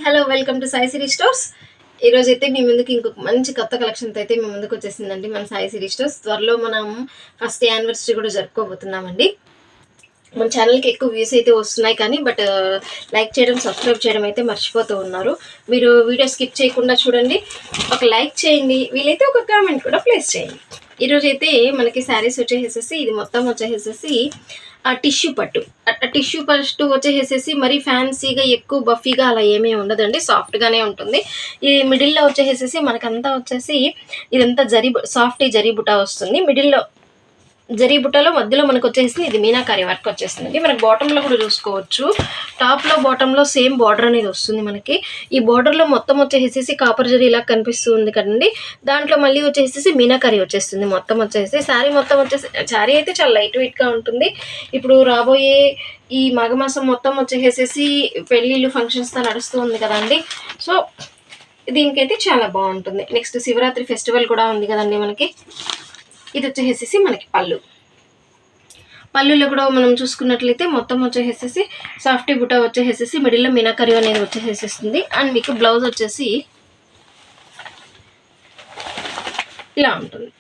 Hello welcome to Sai Siri stores. ఈరోజు అయితే మీ ముందుకి ఇంకొక మంచి కొత్త కలెక్షన్తో అయితే మీ ముందుకు వచ్చేసిందండి మన సాయి సిరీ స్టోర్స్. త్వరలో మనం ఫస్ట్ యానివర్సరీ కూడా జరుపుకోబోతున్నామండి. మన ఛానల్కి ఎక్కువ వ్యూస్ అయితే వస్తున్నాయి కానీ లైక్ చేయడం సబ్స్క్రైబ్ చేయడం అయితే మర్చిపోతూ ఉన్నారు. మీరు వీడియో స్కిప్ చేయకుండా చూడండి, ఒక లైక్ చేయండి, వీలైతే ఒక కామెంట్ కూడా ప్లేస్ చేయండి. ఈరోజు అయితే మనకి శారీస్ వచ్చేసేసి ఇది మొత్తం వచ్చేసేసి ఆ టిష్యూ పట్టు వచ్చేసేసి మరీ ఫ్యాన్సీగా ఎక్కువ బఫీగా అలా ఏమీ ఉండదండి, సాఫ్ట్గానే ఉంటుంది. ఈ మిడిల్లో వచ్చేసేసి మనకంతా వచ్చేసి ఇదంతా సాఫ్ట్ జరీ బుటా వస్తుంది. మిడిల్లో జరీ బుట్టలో మధ్యలో మనకు వచ్చేసి ఇది మీనాకారి వర్క్ వచ్చేస్తుంది. మనకి బాటంలో కూడా చూసుకోవచ్చు, టాప్లో బాటంలో సేమ్ బార్డర్ అనేది వస్తుంది. మనకి ఈ బార్డర్లో మొత్తం వచ్చేసేసి కాపర్ జరీ ఇలా కనిపిస్తుంది కదండి, దాంట్లో మళ్ళీ వచ్చేసేసి మీనాకారి వచ్చేస్తుంది. మొత్తం వచ్చేసి శారీ అయితే చాలా లైట్ వెయిట్గా ఉంటుంది. ఇప్పుడు రాబోయే ఈ మాఘమాసం మొత్తం వచ్చేసేసి పెళ్ళిళ్ళు ఫంక్షన్స్తో నడుస్తూ ఉంది కదండి, సో దీనికైతే చాలా బాగుంటుంది. నెక్స్ట్ శివరాత్రి ఫెస్టివల్ కూడా ఉంది కదండి మనకి. ఇది వచ్చేసేసి మనకి పళ్ళులో కూడా మనం చూసుకున్నట్లయితే మొత్తం వచ్చేసేసి సాఫ్టీ బుట్ట వచ్చేసేసి మిడిల్లో మీనాకరి అనేది వచ్చేసేస్తుంది. అండ్ మీకు బ్లౌజ్ వచ్చేసి ఇలా ఉంటుంది.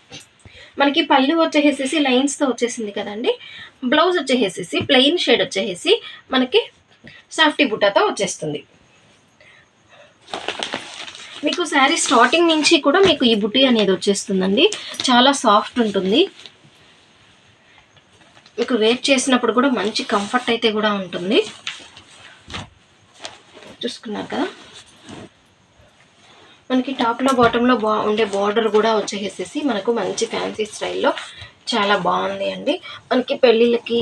మనకి పళ్ళు వచ్చేసేసి లైన్స్తో వచ్చేసింది కదండి, బ్లౌజ్ వచ్చేసేసి ప్లెయిన్ షేడ్ వచ్చేసి మనకి సాఫ్టీ బుట్టతో వచ్చేస్తుంది. మీకు శారీ స్టార్టింగ్ నుంచి కూడా మీకు ఈ బుట్టి అనేది వచ్చేస్తుందండి, చాలా సాఫ్ట్ ఉంటుంది. మీకు వేర్ చేసినప్పుడు కూడా మంచి కంఫర్ట్ అయితే కూడా ఉంటుంది. చూసుకున్నారు కదా, మనకి టాప్లో బాటంలో ఉండే బార్డర్ కూడా వచ్చేసేసి మనకు మంచి ఫ్యాన్సీ స్టైల్లో చాలా బాగుంది అండి. మనకి పెళ్ళిళ్ళకి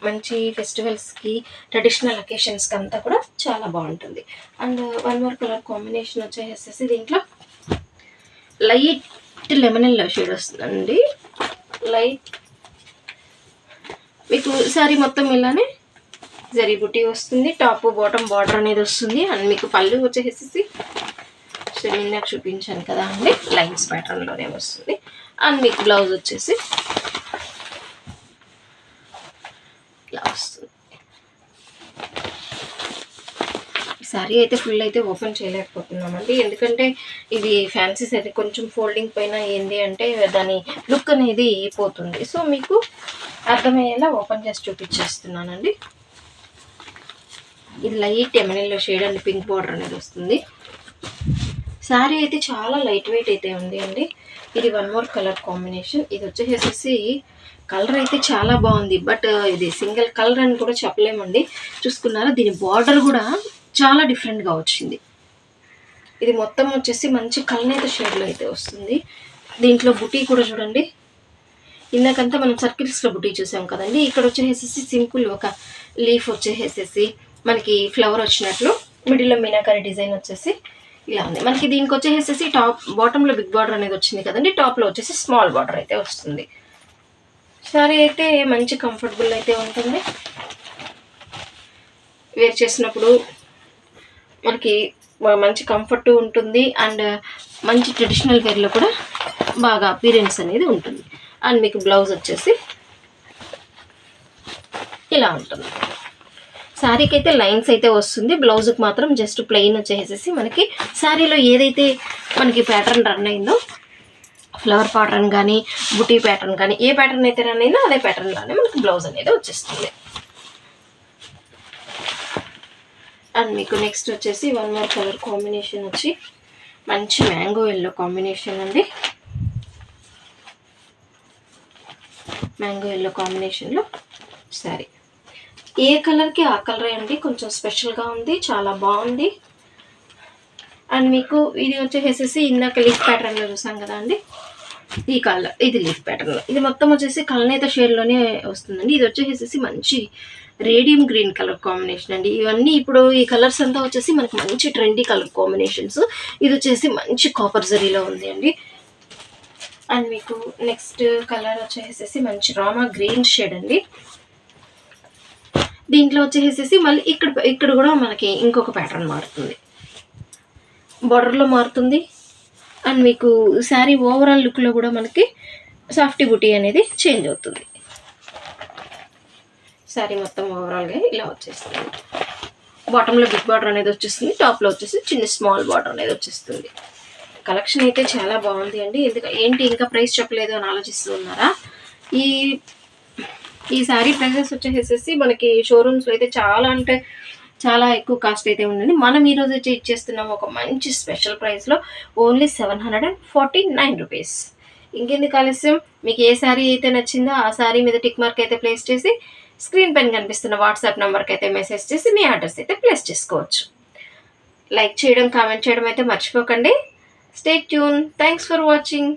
మంచి ఫెస్టివల్స్కి ట్రెడిషనల్ అకేషన్స్కి అంతా కూడా చాలా బాగుంటుంది. And one more colour combination వచ్చేసేసి దీంట్లో లైట్ లెమన్ ఎల్లో షేడ్ వస్తుందండి. లైట్ మీకు శారీ మొత్తం ఇలానే జరీ బుట్టి వస్తుంది, టాప్ బాటమ్ బార్డర్ అనేది వస్తుంది. అండ్ మీకు పళ్ళు వచ్చేసేసి ఇందాక చూపించాను కదా అండి, లైన్స్ ప్యాటర్న్లోనే వస్తుంది. అండ్ మీకు బ్లౌజ్ వచ్చేసి ఇలా వస్తుంది. శారీ అయితే ఫుల్ అయితే ఓపెన్ చేయలేకపోతున్నామండి, ఎందుకంటే ఇది ఫ్యాన్సీస్ అయితే కొంచెం ఫోల్డింగ్ పైన ఏంది అంటే దాని లుక్ అనేది పోతుంది. సో మీకు అర్థమయ్యేలా ఓపెన్ చేసి చూపించేస్తున్నానండి. ఇది లైట్ ఎమనెల్లో షేడ్ అండ్ పింక్ బార్డర్ అనేది వస్తుంది. శారీ అయితే చాలా లైట్ వెయిట్ అయితే ఉంది అండి. ఇది వన్ మోర్ కలర్ కాంబినేషన్. ఇది వచ్చేసేసి కలర్ అయితే చాలా బాగుంది, బట్ ఇది సింగిల్ కలర్ అని కూడా చెప్పలేమండి. చూసుకున్నారా, దీని బార్డర్ కూడా చాలా డిఫరెంట్గా వచ్చింది. ఇది మొత్తం వచ్చేసి మంచి కల్నేత షేడ్లో అయితే వస్తుంది. దీంట్లో బుటీ కూడా చూడండి, ఇందాకంతా మనం సర్కిల్స్లో బుటీ చూసాం కదండి, ఇక్కడ వచ్చేసేసి సింపుల్ ఒక లీఫ్ వచ్చేసేసి మనకి ఫ్లవర్ వచ్చినట్లు మిడిల్లో మీనాకారి డిజైన్ వచ్చేసి ఇలా ఉంది. మనకి దీనికి వచ్చేసేసి టాప్ బాటంలో బిగ్ బార్డర్ అనేది వచ్చింది కదండి, టాప్లో వచ్చేసి స్మాల్ బార్డర్ అయితే వస్తుంది. శారీ అయితే మంచి కంఫర్టబుల్ అయితే ఉంటుంది, వేర్ చేసినప్పుడు మనకి మంచి కంఫర్ట్ ఉంటుంది. అండ్ మంచి ట్రెడిషనల్ వేర్లో కూడా బాగా అపీరెన్స్ అనేది ఉంటుంది. అండ్ మీకు బ్లౌజ్ వచ్చేసి ఇలా ఉంటుంది. శారీకి అయితే లైన్స్ అయితే వస్తుంది, బ్లౌజ్కి మాత్రం జస్ట్ ప్లెయిన్ వచ్చేసేసి మనకి శారీలో ఏదైతే మనకి ప్యాటర్న్ రన్ అయిందో, ఫ్లవర్ ప్యాటర్న్ కానీ బుటీ ప్యాటర్న్ కానీ ఏ ప్యాటర్న్ అయితే రన్ అయిందో అదే ప్యాటర్న్లోనే మనకి బ్లౌజ్ అనేది వచ్చేస్తుంది. అండ్ మీకు నెక్స్ట్ వచ్చేసి వన్ మోర్ కలర్ కాంబినేషన్ వచ్చి మంచి మ్యాంగో ఎల్లో కాంబినేషన్ అండి. మ్యాంగో ఎల్లో కాంబినేషన్లో శారీ ఏ కలర్కి ఆ కలరే అండి, కొంచెం స్పెషల్గా ఉంది, చాలా బాగుంది. అండ్ మీకు ఇది వచ్చేసేసి ఇందాక లీఫ్ ప్యాటర్న్లో చూసాం కదా అండి, ఈ కలర్ ఇది లీఫ్ ప్యాటర్న్లో, ఇది మొత్తం వచ్చేసి కల్నేత షేడ్లోనే వస్తుందండి. ఇది వచ్చేసేసి మంచి రేడియం గ్రీన్ కలర్ కాంబినేషన్ అండి. ఇవన్నీ ఇప్పుడు ఈ కలర్స్ అంతా వచ్చేసి మనకి మంచి ట్రెండీ కలర్ కాంబినేషన్స్. ఇది వచ్చేసి మంచి కాపర్ జరీలో ఉంది అండి. అండ్ మీకు నెక్స్ట్ కలర్ వచ్చేసేసి మంచి రామా గ్రీన్ షేడ్ అండి. దీంట్లో వచ్చేసేసి మళ్ళీ ఇక్కడ కూడా మనకి ఇంకొక ప్యాటర్న్ మారుతుంది, బార్డర్లో మారుతుంది. అండ్ మీకు శారీ ఓవరాల్ లుక్లో కూడా మనకి సాఫ్టీ బుటీ అనేది చేంజ్ అవుతుంది. శారీ మొత్తం ఓవరాల్గా ఇలా వచ్చేస్తుంది. బాటంలో బిగ్ బార్డర్ అనేది వచ్చేస్తుంది, టాప్లో వచ్చేసి చిన్న స్మాల్ బార్డర్ అనేది వచ్చేస్తుంది. కలెక్షన్ అయితే చాలా బాగుంది అండి. ఏంటి ఇంకా ప్రైస్ చెప్పలేదు అని ఆలోచిస్తూ ఉన్నారా? ఈ శారీ ప్రైజెస్ వచ్చేసేసి మనకి షోరూమ్స్లో అయితే చాలా అంటే చాలా ఎక్కువ కాస్ట్ అయితే ఉందండి. మనం ఈరోజు వచ్చి ఇచ్చేస్తున్నాం ఒక మంచి స్పెషల్ ప్రైస్లో ఓన్లీ 749 రూపీస్. ఇంకెందుకు ఆలస్యం, మీకు ఏ శారీ అయితే నచ్చిందో ఆ శారీ మీద టిక్ మార్క్ అయితే ప్లేస్ చేసి స్క్రీన్ పైన కనిపిస్తున్న వాట్సాప్ నెంబర్కి అయితే మెసేజ్ చేసి మీ అడ్రస్ అయితే ప్లేస్ చేసుకోవచ్చు. లైక్ చేయడం, కామెంట్ చేయడం అయితే మర్చిపోకండి. Stay tune. Thanks for watching.